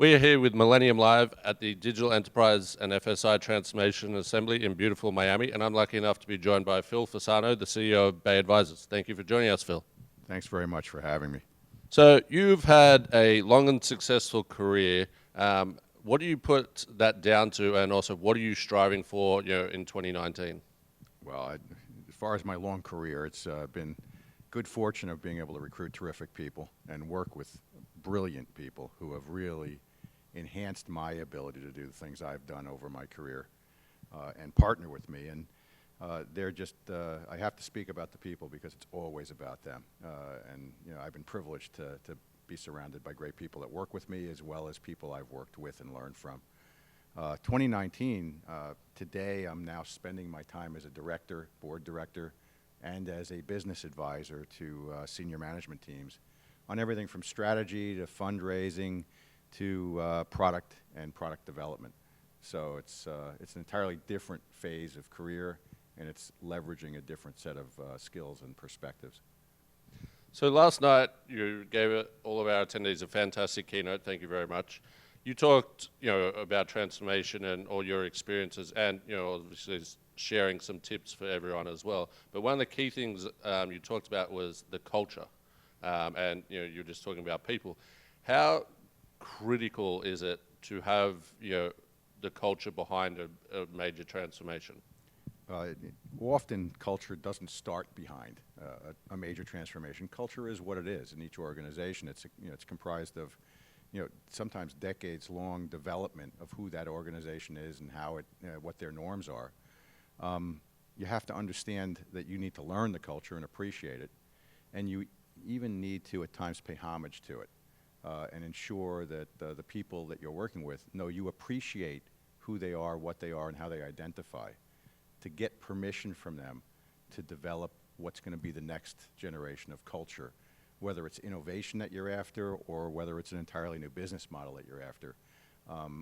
We are here with Millennium Live at the Digital Enterprise and FSI Transformation Assembly in beautiful Miami, and I'm lucky enough to be joined by Phil Fasano, the CEO of Bay Advisors. Thank you for joining us, Phil. Thanks very much for having me. So you've had a long and successful career. What do you put that down to, and also what are you striving for, in 2019? Well, as far as my long career, it's been good fortune of being able to recruit terrific people and work with brilliant people who have really enhanced my ability to do the things I've done over my career and partner with me. And they're just, I have to speak about the people because it's always about them. And I've been privileged to be surrounded by great people that work with me as well as people I've worked with and learned from. 2019, today I'm now spending my time as a director, board director, and as a business advisor to senior management teams on everything from strategy to fundraising to product and product development. So it's an entirely different phase of career, and it's leveraging a different set of skills and perspectives. So last night you gave all of our attendees a fantastic keynote. Thank you very much. You talked, about transformation and all your experiences, and obviously sharing some tips for everyone as well. But one of the key things you talked about was the culture, and you're just talking about people. How critical is it to have the culture behind a major transformation? Often culture doesn't start behind a major transformation. Culture is what it is in each organization. It's comprised of sometimes decades-long development of who that organization is and how what their norms are. You have to understand that you need to learn the culture and appreciate it, and you even need to at times pay homage to it and ensure that the people that you're working with know you appreciate who they are, what they are, and how they identify, to get permission from them to develop what's going to be the next generation of culture, whether it's innovation that you're after or whether it's an entirely new business model that you're after.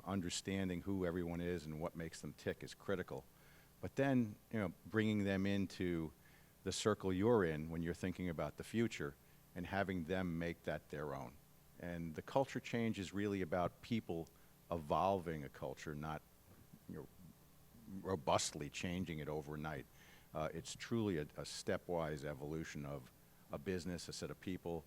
Understanding who everyone is and what makes them tick is critical. But then, bringing them into the circle you're in when you're thinking about the future and having them make that their own. And the culture change is really about people evolving a culture, not robustly changing it overnight. It's truly a stepwise evolution of a business, a set of people,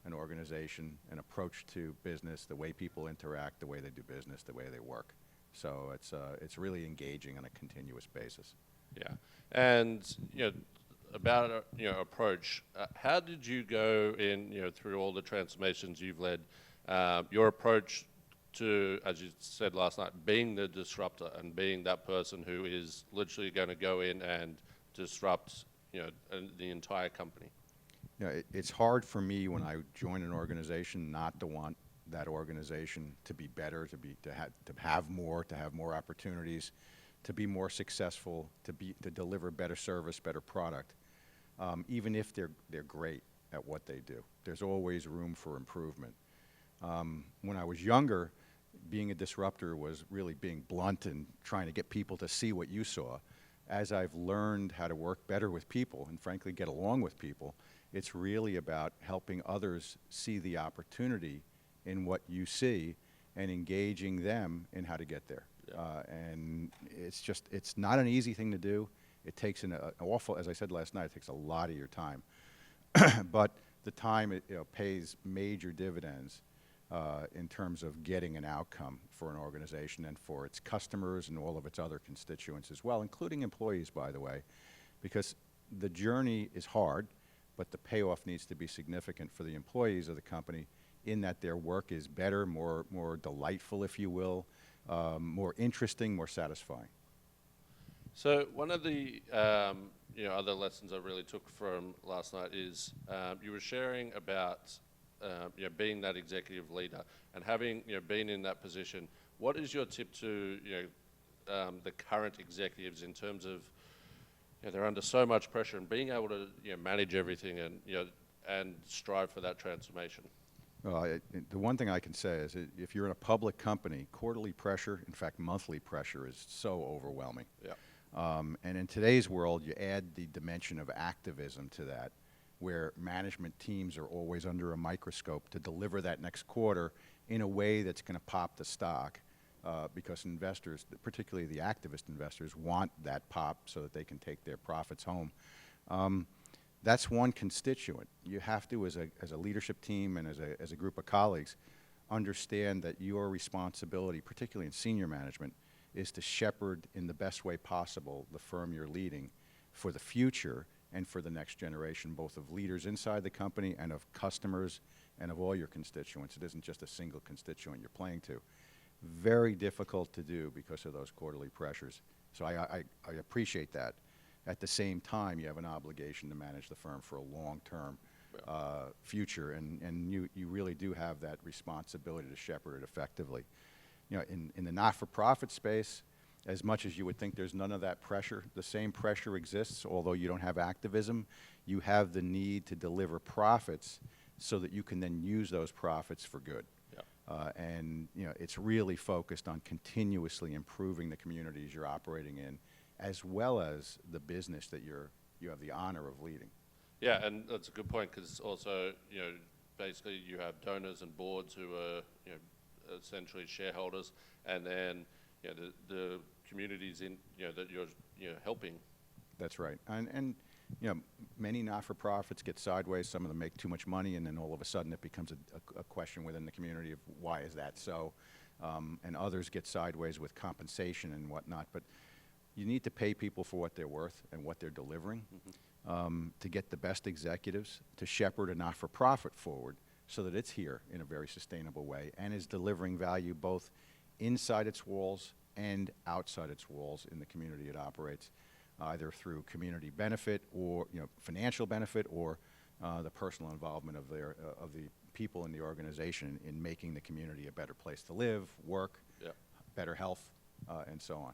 an organization, an approach to business, the way people interact, the way they do business, the way they work. So it's really engaging on a continuous basis. Yeah, and about approach. How did you go in through all the transformations you've led? Your approach to, as you said last night, being the disruptor and being that person who is literally going to go in and disrupt the entire company. It's hard for me when I join an organization not to want that organization to be better, to have more opportunities, to be more successful, to deliver better service, better product, even if they're great at what they do. There's always room for improvement. When I was younger, being a disruptor was really being blunt and trying to get people to see what you saw. As I've learned how to work better with people and frankly get along with people, it's really about helping others see the opportunity in what you see and engaging them in how to get there. Yeah. And it's not an easy thing to do. It takes an awful, as I said last night, it takes a lot of your time. But the time pays major dividends in terms of getting an outcome for an organization and for its customers and all of its other constituents as well, including employees, by the way, because the journey is hard, but the payoff needs to be significant for the employees of the company in that their work is better, more delightful, if you will, more interesting, more satisfying. So one of the other lessons I really took from last night is you were sharing about being that executive leader and having been in that position. What is your tip to the current executives in terms of they're under so much pressure and being able to manage everything and strive for that transformation? The one thing I can say is if you're in a public company, quarterly pressure, in fact monthly pressure, is so overwhelming. Yeah. And in today's world, you add the dimension of activism to that, where management teams are always under a microscope to deliver that next quarter in a way that's going to pop the stock, because investors, particularly the activist investors, want that pop so that they can take their profits home. That's one constituent. You have to, as a leadership team and as a group of colleagues, understand that your responsibility, particularly in senior management, is to shepherd in the best way possible the firm you're leading for the future and for the next generation, both of leaders inside the company and of customers and of all your constituents. It isn't just a single constituent you're playing to. Very difficult to do because of those quarterly pressures. So I appreciate that. At the same time, you have an obligation to manage the firm for a long-term future, and you really do have that responsibility to shepherd it effectively. You know, in the not-for-profit space, as much as you would think there's none of that pressure, the same pressure exists, although you don't have activism. You have the need to deliver profits so that you can then use those profits for good. Yeah. And you know, it's really focused on continuously improving the communities you're operating in, as well as the business that you have the honor of leading. Yeah, and that's a good point, because also, you know, basically you have donors and boards who are, you know, essentially shareholders, and then, you know, the communities in, you know, that you're, you know, helping. That's right. And you know, many not-for-profits get sideways. Some of them make too much money, and then all of a sudden it becomes a question within the community of why is that so? And others get sideways with compensation and whatnot. But you need to pay people for what they're worth and what they're delivering, to get the best executives to shepherd a not-for-profit forward so that it's here in a very sustainable way and is delivering value both inside its walls and outside its walls in the community it operates, either through community benefit or, you know, financial benefit, or the personal involvement of the people in the organization in making the community a better place to live, work, better health, and so on.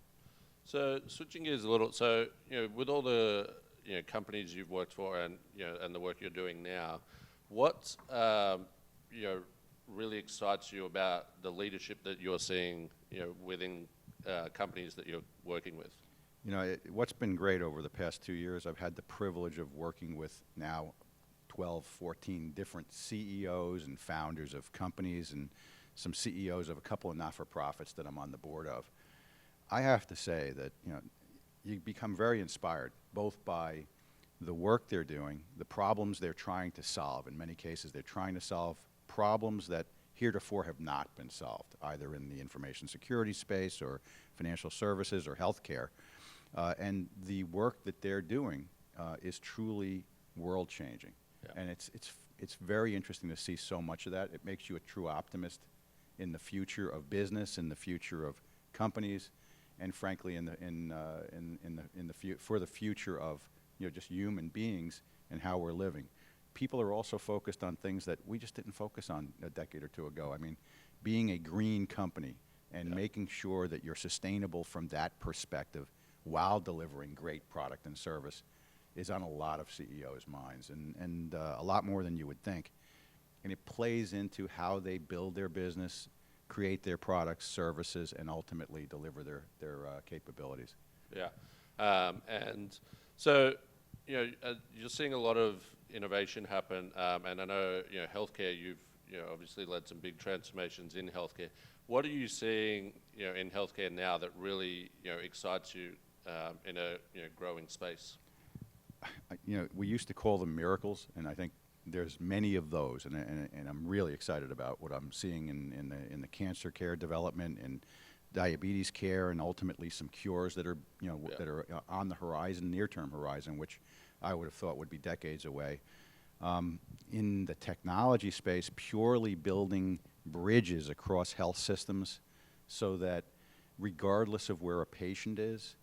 So switching gears a little, so, you know, with all the, you know, companies you've worked for and, you know, and the work you're doing now, what, you know, really excites you about the leadership that you're seeing, you know, within companies that you're working with? You know, what's been great over the past 2 years, I've had the privilege of working with now 12, 14 different CEOs and founders of companies, and some CEOs of a couple of not-for-profits that I'm on the board of. I have to say that, you know, you become very inspired, both by the work they're doing, the problems they're trying to solve. In many cases, they're trying to solve problems that heretofore have not been solved, either in the information security space or financial services or healthcare. And the work that they're doing is truly world-changing. Yeah. And it's very interesting to see so much of that. It makes you a true optimist in the future of business, in the future of companies, and frankly, for the future of, you know, just human beings and how we're living. People are also focused on things that we just didn't focus on a decade or two ago. I mean, being a green company and making sure that you're sustainable from that perspective while delivering great product and service is on a lot of CEOs' minds, and a lot more than you would think. And it plays into how they build their business, create their products, services, and ultimately deliver their capabilities. Yeah, and so, you know, you're seeing a lot of innovation happen, and I know, you know, healthcare, you've, you know, obviously led some big transformations in healthcare. What are you seeing, you know, in healthcare now that really, you know, excites you in a, you know, growing space? You know, we used to call them miracles, and I think there's many of those, and I'm really excited about what I'm seeing in the cancer care development and diabetes care, and ultimately some cures that are, you know, that are on the horizon, near-term horizon, which I would have thought would be decades away. In the technology space, purely building bridges across health systems so that regardless of where a patient is,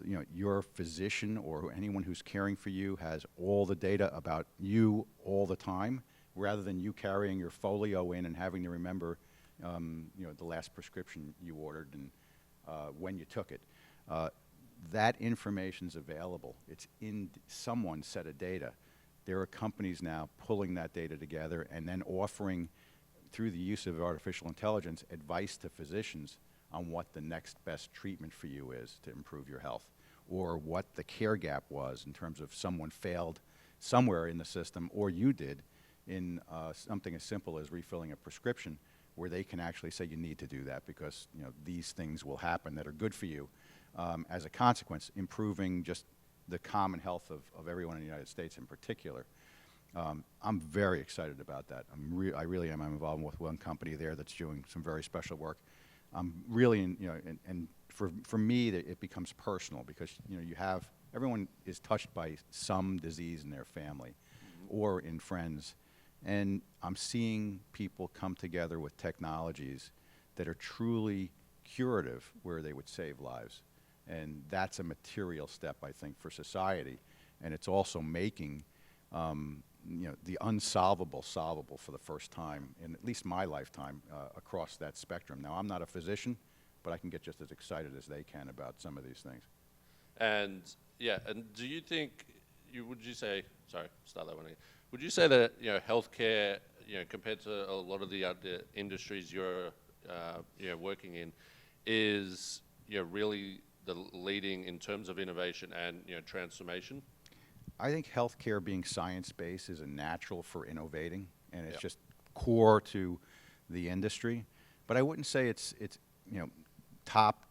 you know, your physician or anyone who's caring for you has all the data about you all the time, rather than you carrying your folio in and having to remember, you know, the last prescription you ordered and when you took it. That information's available. It's in someone's set of data. There are companies now pulling that data together and then offering, through the use of artificial intelligence, advice to physicians on what the next best treatment for you is to improve your health, or what the care gap was in terms of someone failed somewhere in the system, or you did, in something as simple as refilling a prescription, where they can actually say you need to do that because these things will happen that are good for you as a consequence, improving just the common health of everyone in the United States in particular. I'm very excited about that. I really am. I'm involved with one company there that's doing some very special work. I'm really, and for me, it becomes personal because everyone is touched by some disease in their family or in friends, and I'm seeing people come together with technologies that are truly curative, where they would save lives, and that's a material step, I think, for society, and it's also making the unsolvable solvable for the first time in at least my lifetime across that spectrum. Now, I'm not a physician, but I can get just as excited as they can about some of these things. And yeah, and do you think, would you say, sorry, start that one again. Would you say that, healthcare, compared to a lot of the other industries you're, working in, is, really the leading in terms of innovation and, transformation? I think healthcare being science-based is a natural for innovating, and it's just core to the industry. But I wouldn't say it's top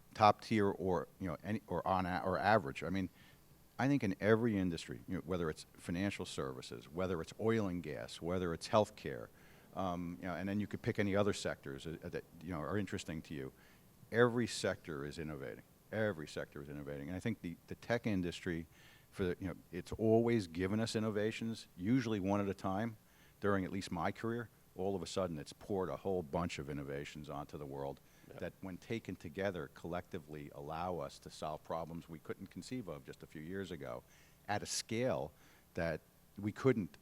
tier or or average. I mean, I think in every industry, whether it's financial services, whether it's oil and gas, whether it's healthcare, and then you could pick any other sectors that are interesting to you. Every sector is innovating. Every sector is innovating, and I think the tech industry, it's always given us innovations, usually one at a time. During at least my career, all of a sudden it's poured a whole bunch of innovations onto the world that, when taken together, collectively allow us to solve problems we couldn't conceive of just a few years ago at a scale that we couldn't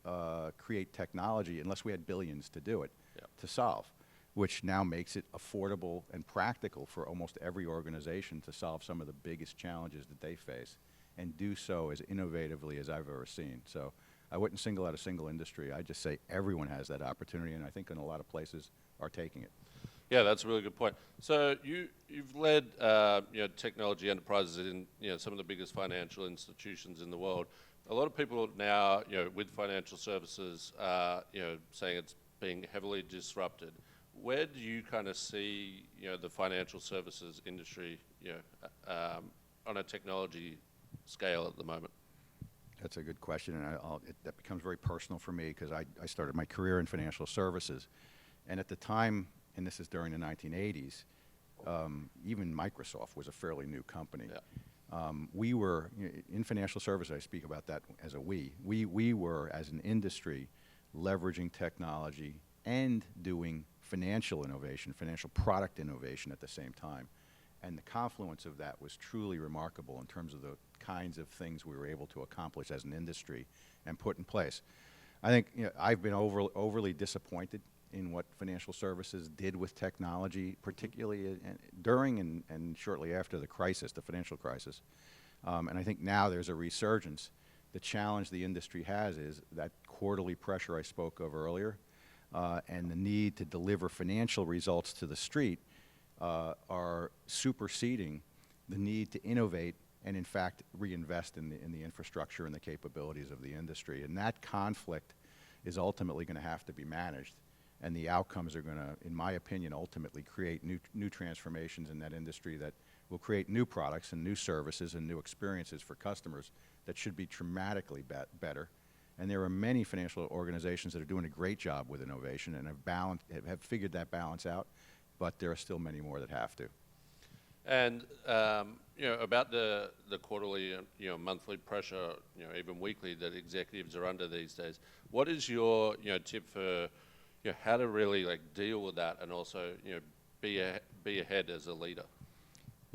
create technology unless we had billions to do it, to solve, which now makes it affordable and practical for almost every organization to solve some of the biggest challenges that they face, and do so as innovatively as I've ever seen. So I wouldn't single out a single industry. I'd just say everyone has that opportunity, and I think in a lot of places are taking it. Yeah, that's a really good point. So you've led technology enterprises in some of the biggest financial institutions in the world. A lot of people now with financial services saying it's being heavily disrupted. Where do you kind of see the financial services industry on a technology scale at the moment? That's a good question, and that becomes very personal for me because I started my career in financial services, and at the time, and this is during the 1980s, even Microsoft was a fairly new company. We were, in financial services, I speak about that as a we were, as an industry, leveraging technology and doing financial innovation, financial product innovation at the same time. And the confluence of that was truly remarkable in terms of the kinds of things we were able to accomplish as an industry and put in place. I think I've been overly disappointed in what financial services did with technology, particularly during and shortly after the crisis, the financial crisis. And I think now there's a resurgence. The challenge the industry has is that quarterly pressure I spoke of earlier, and the need to deliver financial results to the street are superseding the need to innovate and, in fact, reinvest in the infrastructure and the capabilities of the industry. And that conflict is ultimately going to have to be managed, and the outcomes are going to, in my opinion, ultimately create new transformations in that industry that will create new products and new services and new experiences for customers that should be dramatically better. And there are many financial organizations that are doing a great job with innovation and have figured that balance out, but there are still many more that have to. And about the quarterly, monthly pressure, even weekly that executives are under these days. What is your, tip for, how to really deal with that and also, be ahead as a leader?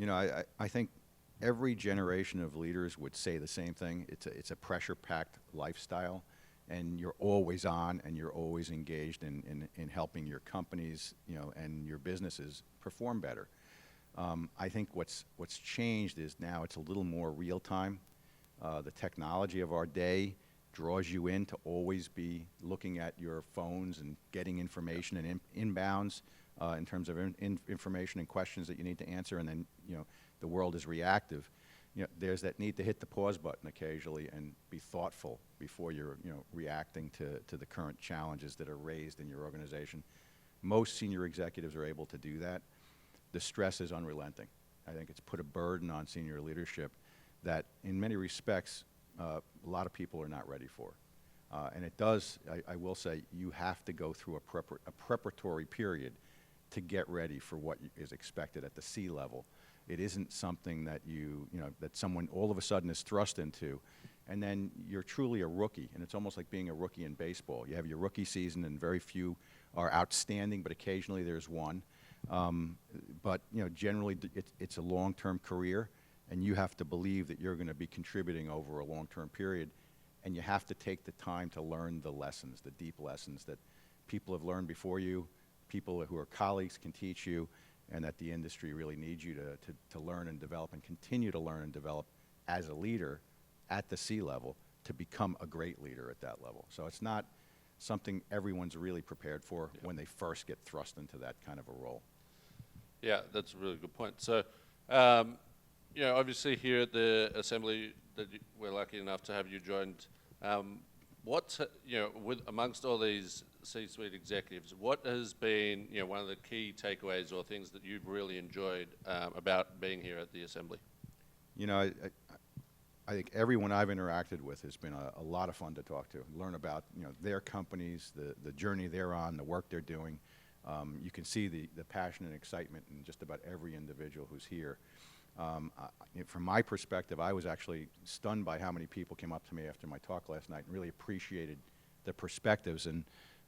I think every generation of leaders would say the same thing. It's a pressure-packed lifestyle, and you're always on and you're always engaged in helping your companies, and your businesses perform better. I think what's changed is now it's a little more real time. The technology of our day draws you in to always be looking at your phones and getting information and inbounds in terms of information and questions that you need to answer, and then the world is reactive. there's that need to hit the pause button occasionally and be thoughtful before you're, reacting to the current challenges that are raised in your organization. Most senior executives are able to do that. The stress is unrelenting. I think it's put a burden on senior leadership that, in many respects, a lot of people are not ready for. And it does, I will say, you have to go through a preparatory period to get ready for what is expected at the C level. It isn't something that that someone all of a sudden is thrust into, and then you're truly a rookie. And it's almost like being a rookie in baseball. You have your rookie season, and very few are outstanding, but occasionally there's one. But generally it's a long-term career, and you have to believe that you're going to be contributing over a long-term period, and you have to take the time to learn the lessons, the deep lessons that people have learned before you, people who are colleagues can teach you, and that the industry really needs you to learn and develop and continue to learn and develop as a leader at the C level to become a great leader at that level. So it's not something everyone's really prepared for when they first get thrust into that kind of a role. Yeah, that's a really good point. So, obviously here at the Assembly, we're lucky enough to have you joined. Amongst all these C-suite executives, what has been, one of the key takeaways or things that you've really enjoyed about being here at the Assembly? I think everyone I've interacted with has been a lot of fun to talk to, learn about their companies, the journey they're on, the work they're doing. You can see the passion and excitement in just about every individual who's here. From my perspective, I was actually stunned by how many people came up to me after my talk last night and really appreciated the perspectives. And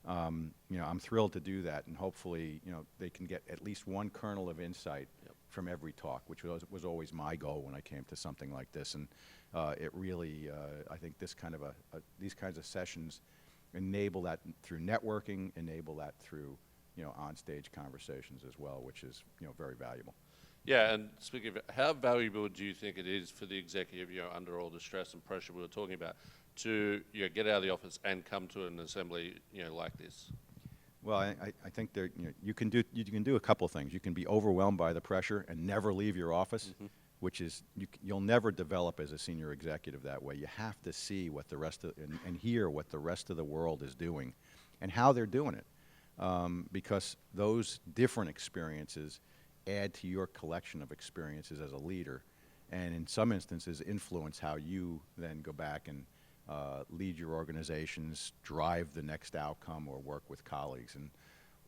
I'm thrilled to do that, and hopefully they can get at least one kernel of insight from every talk, which was always my goal when I came to something like this. And it really, I think these kinds of sessions enable that through networking, enable that through on-stage conversations as well, which is very valuable. Yeah, and speaking of it, how valuable do you think it is for the executive, under all the stress and pressure we were talking about, to get out of the office and come to an assembly, like this? Well, I think there, you can do a couple things. You can be overwhelmed by the pressure and never leave your office, which is you'll never develop as a senior executive that way. You have to see what the rest of and hear what the rest of the world is doing, and how they're doing it, because those different experiences add to your collection of experiences as a leader, and in some instances influence how you then go back and lead your organizations, drive the next outcome, or work with colleagues. And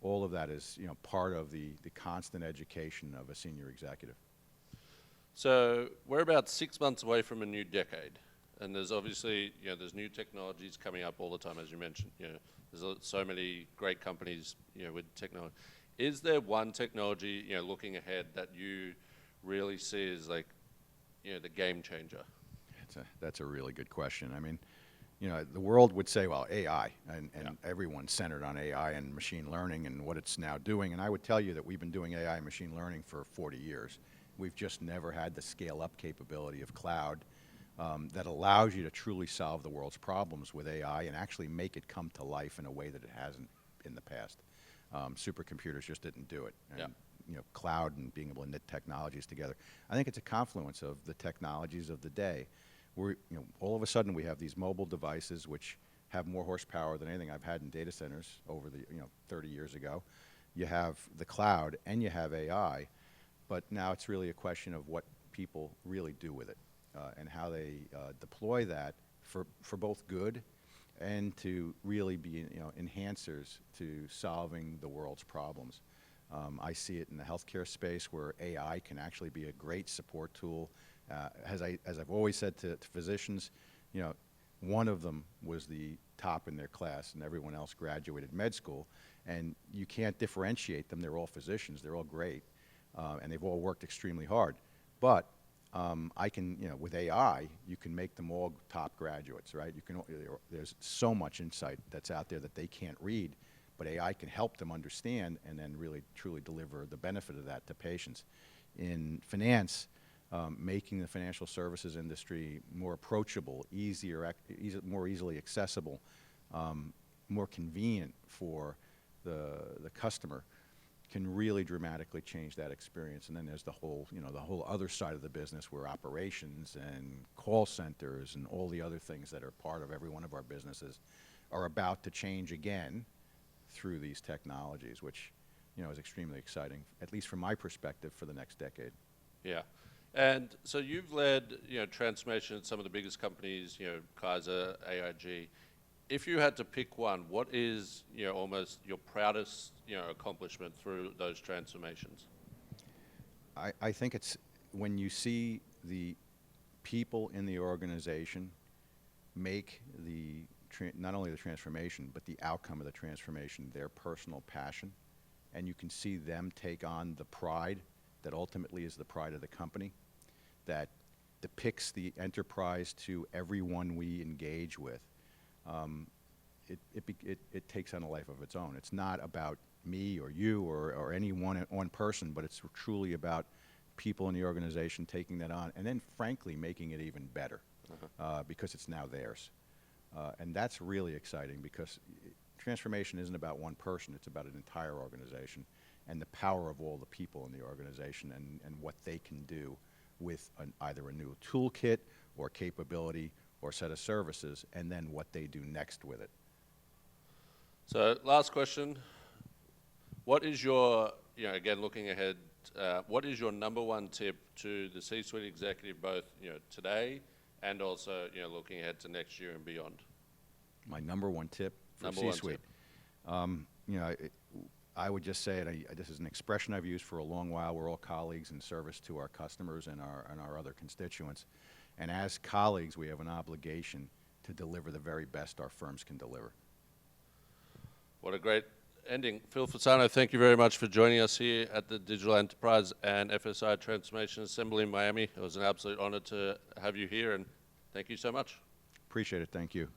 all of that is part of the constant education of a senior executive. So we're about 6 months away from a new decade, and there's obviously there's new technologies coming up all the time, as you mentioned. There's so many great companies with technology. Is there one technology looking ahead that you really see as like the game changer? That's a really good question. I mean, the world would say, well, AI, and everyone's centered on AI and machine learning and what it's now doing. And I would tell you that we've been doing AI and machine learning for 40 years. We've just never had the scale-up capability of cloud that allows you to truly solve the world's problems with AI and actually make it come to life in a way that it hasn't in the past. Supercomputers just didn't do it. And, cloud and being able to knit technologies together. I think it's a confluence of the technologies of the day. We're, all of a sudden we have these mobile devices which have more horsepower than anything I've had in data centers over the 30 years ago. You have the cloud and you have AI, but now it's really a question of what people really do with it and how they deploy that for both good and to really be enhancers to solving the world's problems. I see it in the healthcare space where AI can actually be a great support tool. As I've always said to physicians, one of them was the top in their class and everyone else graduated med school, and you can't differentiate them. They're all physicians, they're all great, and they've all worked extremely hard. But I can, with AI, you can make them all top graduates, right? There's so much insight that's out there that they can't read, but AI can help them understand and then really truly deliver the benefit of that to patients. In finance, making the financial services industry more approachable, more easily accessible, more convenient for the customer can really dramatically change that experience. And then there's the whole, the whole other side of the business where operations and call centers and all the other things that are part of every one of our businesses are about to change again through these technologies, which, is extremely exciting, at least from my perspective, for the next decade. Yeah. And so you've led, transformation at some of the biggest companies, Kaiser, AIG. If you had to pick one, what is, almost your proudest, accomplishment through those transformations? I think it's when you see the people in the organization make not only the transformation, but the outcome of the transformation their personal passion, and you can see them take on the pride that ultimately is the pride of the company, that depicts the enterprise to everyone we engage with. It takes on a life of its own. It's not about me or you or any one person, but it's truly about people in the organization taking that on and then, frankly, making it even better because it's now theirs. And that's really exciting because transformation isn't about one person. It's about an entire organization and the power of all the people in the organization and what they can do with either a new toolkit or capability or set of services, and then what they do next with it. So last question. What is your, again, looking ahead, what is your number one tip to the C-suite executive, both, today and also, looking ahead to next year and beyond? My number one tip for C-suite. I would just say, this is an expression I've used for a long while, we're all colleagues in service to our customers and our other constituents. And as colleagues, we have an obligation to deliver the very best our firms can deliver. What a great ending. Phil Fasano, thank you very much for joining us here at the Digital Enterprise and FSI Transformation Assembly in Miami. It was an absolute honor to have you here, and thank you so much. Appreciate it. Thank you.